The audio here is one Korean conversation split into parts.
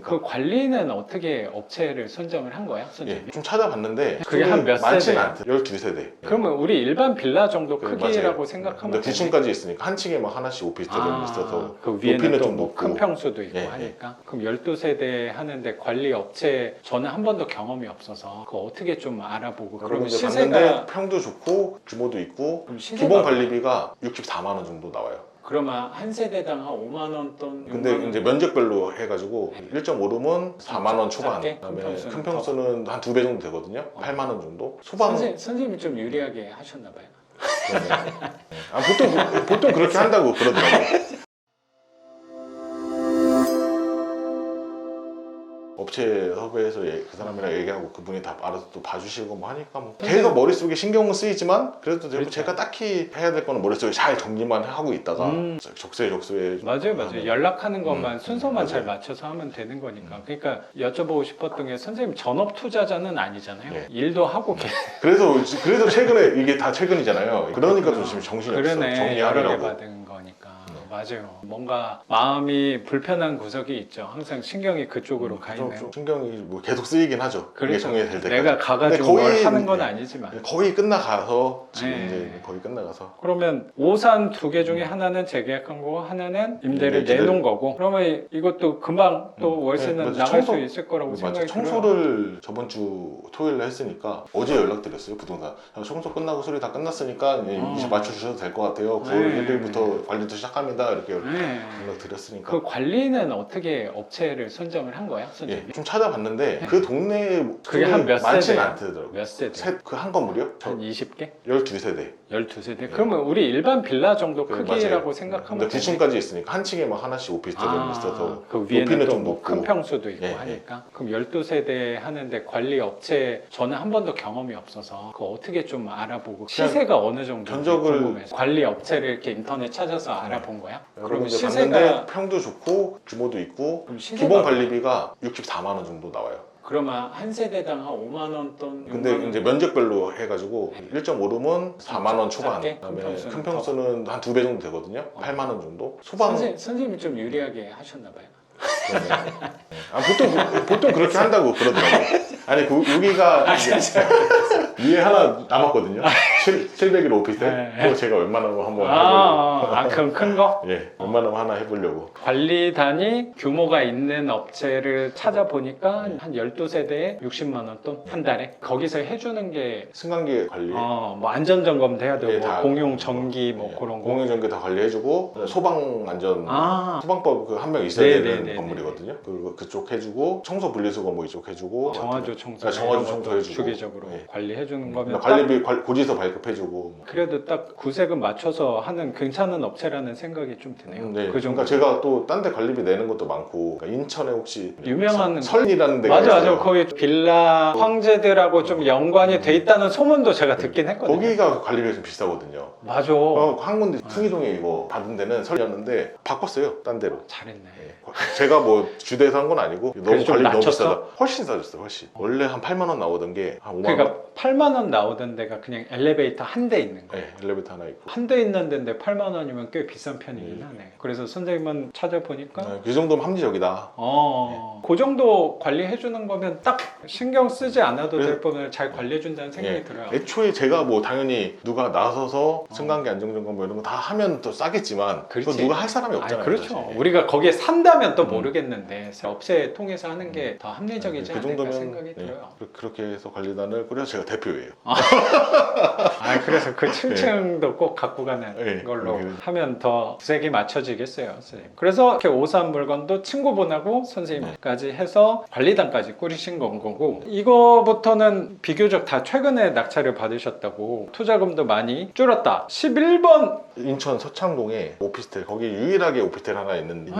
그 관리는 어떻게 업체를 선정을 한 거야? 예, 좀 찾아봤는데 그게 한 몇 많지는 세대? 않대. 12세대. 그러면 우리 일반 빌라 정도 크기라고 맞아요. 생각하면 근데 되네. 9층까지 있으니까 한 층에 막 하나씩 오피스텔이 있어서 그 높이는 위에는 좀 또 큰 높고. 평수도 있고 예, 하니까. 그럼 12세대 하는데 관리 업체 저는 한 번도 경험이 없어서 그거 어떻게 좀 알아보고 그러면 이제 시세가 봤는데 평도 좋고 규모도 있고 그럼 시세가 기본 관리비가 64만 원 정도 나와요. 그러면 한 세대당 한 5만 원 돈? 근데 이제 면적별로 해가지고 1.5룸은 4만 원 초반, 작게? 그다음에 큰 평수는 한 2배 정도 되거든요. 8만 원 정도. 소방 선생님이 좀 유리하게 하셨나 봐요. 보통 그렇게 한다고 그러더라고요. 업체 섭외해서 그 사람이랑 얘기하고 그분이 다 알아서 또 봐주시고 뭐 하니까 뭐 계속 머릿속에 신경은 쓰이지만 그래도 그렇죠. 제가 딱히 해야 될 거는 머릿속에 잘 정리만 하고 있다가 적소에 맞아요. 연락하는 것만 순서만 맞아요. 잘 맞춰서 하면 되는 거니까. 그러니까 여쭤보고 싶었던 게 선생님 전업 투자자는 아니잖아요. 네. 일도 하고 그래서 최근에 이게 다 최근이잖아요. 그러니까 좀 지금 정신이 없어. 그러네. 여러 개 정리하느라고. 받은 거니까. 맞아요. 뭔가 마음이 불편한 구석이 있죠. 항상 신경이 그쪽으로 가 있는. 좀 신경이 뭐 계속 쓰이긴 하죠. 이게 그렇죠. 정리될 때까지. 내가 가가지고 뭘 하는 건 아니지만. 거의 끝나가서 지금 네. 이제 거의 끝나가서 그러면 오산 2개 중에 하나는 재계약한 거고 하나는 임대를 임대 내놓은 거고 그러면 이것도 금방 또 월세는 네, 나갈 청소- 수 있을 거라고 맞아. 생각이 들어요. 청소를 저번 주 토요일에 했으니까 어제 연락드렸어요. 부동산 청소 끝나고 소리 다 끝났으니까 이제 맞춰주셔도 될 것 같아요. 9월 네. 1일부터 관리도 시작합니다. 이렇게 네. 연락드렸으니까 그 관리는 어떻게 업체를 선정을 한 거야? 선생님? 예, 좀 찾아봤는데 그 동네에 그게 한 몇 많지는 세대야? 않더라고요. 몇 세대? 그 한 건물이요? 한 20개? 12세대. 12세대? 그러면 우리 일반 빌라 정도 크기라고 맞아요. 생각하면 근데 9층까지 있으니까 한 층에 막 하나씩 오피스텔이 있어서 그 위에는 높이는 또 좀 뭐 큰 높고. 평수도 있고 예, 예. 하니까 그럼 12세대 하는데 관리 업체 저는 한 번도 경험이 없어서 그거 어떻게 좀 알아보고 시세가 어느 정도 궁금해서 관리 업체를 이렇게 인터넷 찾아서 알아본 거야? 그러면 시세가 봤는데 평도 좋고 규모도 있고 그럼 시세가 기본 관리비가 64만 원 정도 나와요. 그러면 한 세대당 한 5만 원 돈? 근데 이제 면적별로 해가지고 1.5룸은 4만 원 초반, 작게? 그다음에 큰 평수는 큰 평수는 한 2배 정도 되거든요. 8만 원 정도. 소방 선생님이 좀 유리하게 하셨나 봐요. 보통 그렇게 한다고 그러더라고요. 아니 여기가 위에 하나 남았거든요. 700일 오피스텔. 네. 그거 제가 웬만하면 한번 해보려고. 그럼 큰 거? 예, 웬만하면 하나 해보려고. 관리단이 규모가 있는 업체를 찾아보니까 한 12세대에 60만 원 돈? 한 달에? 거기서 해주는 게 승강기 관리, 뭐 안전점검도 해야 되고 예, 뭐 다 공용 전기 뭐 예, 그런 거 공용 전기 다 관리해주고 소방 안전 소방법 그 한 명 있어야 네네네네. 되는 건물이거든요. 그쪽 해주고 청소 분리수거 뭐 이쪽 해주고 정화조 청소 정화조 청소해주고 주기적으로 예. 관리해주는 거면 관리비 고지서 발급해주고. 그래도 딱 구세금 맞춰서 하는 괜찮은 업체라는 생각이 좀 드네요. 네. 그 정도. 그러니까 제가 또 딴 데 관리비 내는 것도 많고 그러니까 인천에 혹시 유명한 설이라는 데가 맞아 있어요. 거기 빌라 황제들하고 좀 연관이 돼 있다는 소문도 제가 듣긴 했거든요. 거기가 관리비가 좀 비싸거든요. 맞아. 한 군데 풍이동에 이거 받은 데는 설이었는데 바꿨어요. 딴 데로. 잘했네. 제가 뭐 주대에서 한 건 아니고 너무 그래서 좀 관리비 너무 낮췄어? 비싸다. 훨씬 싸졌어요. 훨씬. 원래 한 8만 원 나오던 게 한 5만 원. 그러니까 8만 원 나오던 데가 그냥 엘리베이터 한 대 있는 거. 네, 엘리베이터 하나 있고. 한 대 있는 데인데 8만 원이면 꽤 비싼 편이긴 하네. 그래서 선생님은 찾아보니까 그 정도면 합리적이다. 그 정도 관리해 주는 거면 딱 신경 쓰지 않아도 될 그래서- 부분을 잘 관리해 준다는 생각이 예. 들어요. 애초에 제가 뭐 당연히 누가 나서서 승강기 안정점검 뭐 이런 거 다 하면 또 싸겠지만 그거 그렇지. 누가 할 사람이 없잖아요. 그렇죠. 사실. 우리가 거기에 산다면 또 모르겠는데 업체 통해서 하는 게 더 합리적이지 그 않을까 정도면 생각이 네, 들어요. 그렇게 해서 관리단을 꾸려서 제가 대표예요. 그래서 그 7층도 꼭 갖고 가는 네, 걸로 네. 하면 더 구색이 맞춰지겠어요, 선생님. 그래서 이렇게 오산 물건도 친구분하고 선생님까지 해서 관리단까지 꾸리신 건 거고, 이거부터는 비교적 다 최근에 낙찰을 받으셨다고 투자금도 많이 줄었다. 11번 인천 서창동에 오피스텔 거기 유일하게 오피스텔 하나 있는데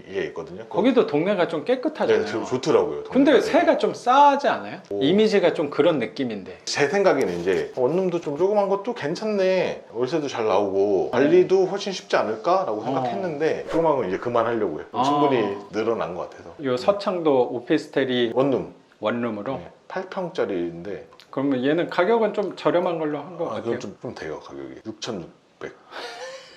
이게 있거든요. 거기도 동네가 좀 깨끗하잖아요. 네, 좋더라고요. 근데 동네가. 세가 좀 싸지 않아요? 오. 이미지가 좀 그런 느낌인데. 제 생각에는 이제 원룸도 좀 조그만 것도 괜찮네, 월세도 잘 나오고 관리도 훨씬 쉽지 않을까라고 생각했는데 조그만 건 이제 그만하려고요. 충분히 늘어난 것 같아서. 요 서창도 오피스텔이 원룸 원룸으로 8평짜리인데 그러면 얘는 가격은 좀 저렴한 걸로 한 거 같아요. 그건 좀 돼요. 가격이 6,600.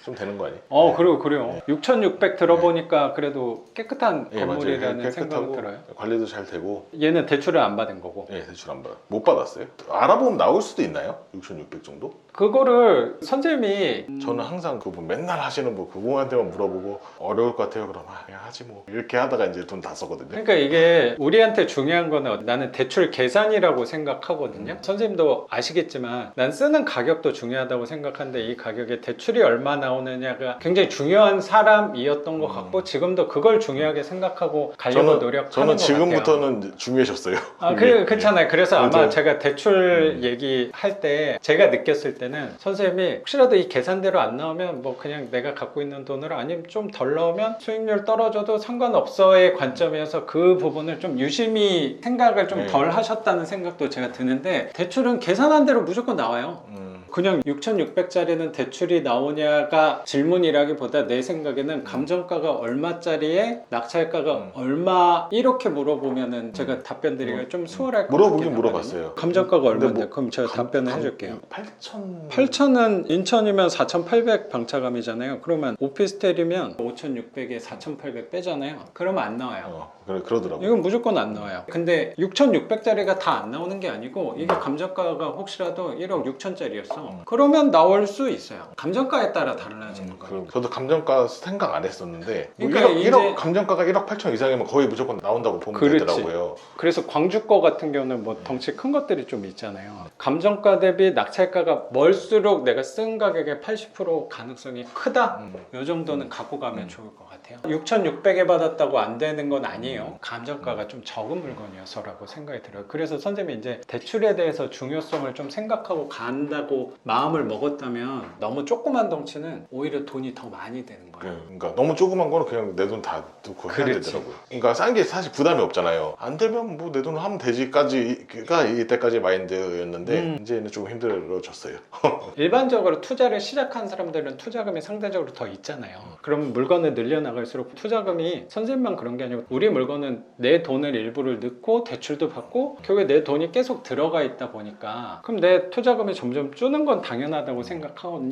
좀 되는 거 아니에요? 그리고 그래요. 6,600 들어보니까 그래도 깨끗한 예, 맞아요. 건물이라는 생각이 깨끗하고 들어요. 관리도 잘 되고. 얘는 대출을 안 받은 거고. 예, 대출 안 받아. 못 받았어요. 알아보면 나올 수도 있나요? 6,600 정도? 그거를 선생님이 저는 항상 그분 맨날 하시는 분 그분한테만 물어보고 어려울 것 같아요. 그럼 그냥 하지 뭐 이렇게 하다가 이제 돈 다 썼거든요. 그러니까 이게 우리한테 중요한 거는 나는 대출 계산이라고 생각하거든요. 선생님도 아시겠지만 난 쓰는 가격도 중요하다고 생각하는데 이 가격에 대출이 얼마 나오느냐가 굉장히 중요한 사람이었던 것 같고 지금도 그걸 중요하게 생각하고 가려고 노력하는 저는 것 같아요. 지금부터는 중요해졌어요. 그렇잖아요. 그래서 아마 맞아요. 제가 대출 얘기할 때 제가 느꼈을 때는 선생님이 혹시라도 이 계산대로 안 나오면 뭐 그냥 내가 갖고 있는 돈으로 아니면 좀 덜 나오면 수익률 떨어져도 상관없어의 관점에서 그 부분을 좀 유심히 생각을 좀 덜 하셨다는 생각도 제가 드는데 대출은 계산한 대로 무조건 나와요. 그냥 6,600짜리는 대출이 나오냐가 질문이라기보다 내 생각에는 감정가가 얼마짜리에 낙찰가가 얼마 이렇게 물어보면은 제가 답변 드리기가 좀 수월할 것 같긴 물어보긴 하거든요. 물어봤어요. 감정가가 근데 얼마인데? 뭐 그럼 제가 답변을 해줄게요. 8,000 8,000은 인천이면 4,800 방차감이잖아요. 그러면 오피스텔이면 5,600에 4,800 빼잖아요. 그러면 안 나와요. 그러더라고요. 이건 무조건 안 나와요. 근데 6,600짜리가 다 안 나오는 게 아니고 이게 감정가가 혹시라도 1억 6천짜리였어. 그러면 나올 수 있어요. 감정가에 따라 달라지는 거예요. 저도 감정가 생각 안 했었는데 뭐 그러니까 1억, 이제- 1억 감정가가 1억 8천 이상이면 거의 무조건 나온다고 보면 그렇지. 되더라고요. 그래서 광주 거 같은 경우는 뭐 덩치 큰 것들이 좀 있잖아요. 감정가 대비 낙찰가가 멀수록 내가 쓴 가격의 80% 가능성이 크다. 이 정도는 갖고 가면 좋을 것 같아요. 6,600에 받았다고 안 되는 건 아니에요. 감정가가 좀 적은 물건이어서라고 생각이 들어요. 그래서 선생님이 이제 대출에 대해서 중요성을 좀 생각하고 간다고 마음을 먹었다면 너무 조그만 덩치는 오히려 돈이 더 많이 되는 거예요. 그러니까 너무 조그만 거는 그냥 내 돈 다 넣고 해야 그렇지. 되더라고요. 그러니까 싼 게 사실 부담이 없잖아요. 안 되면 뭐 내 돈으로 하면 되지까지가 이때까지 마인드였는데 이제는 좀 힘들어졌어요. 일반적으로 투자를 시작한 사람들은 투자금이 상대적으로 더 있잖아요. 그럼 물건을 늘려나갈수록 투자금이 선생님만 그런 게 아니고 우리 물건은 내 돈을 일부를 넣고 대출도 받고 결국에 내 돈이 계속 들어가 있다 보니까 그럼 내 투자금이 점점 줄는 건 당연하다고 생각하거든요.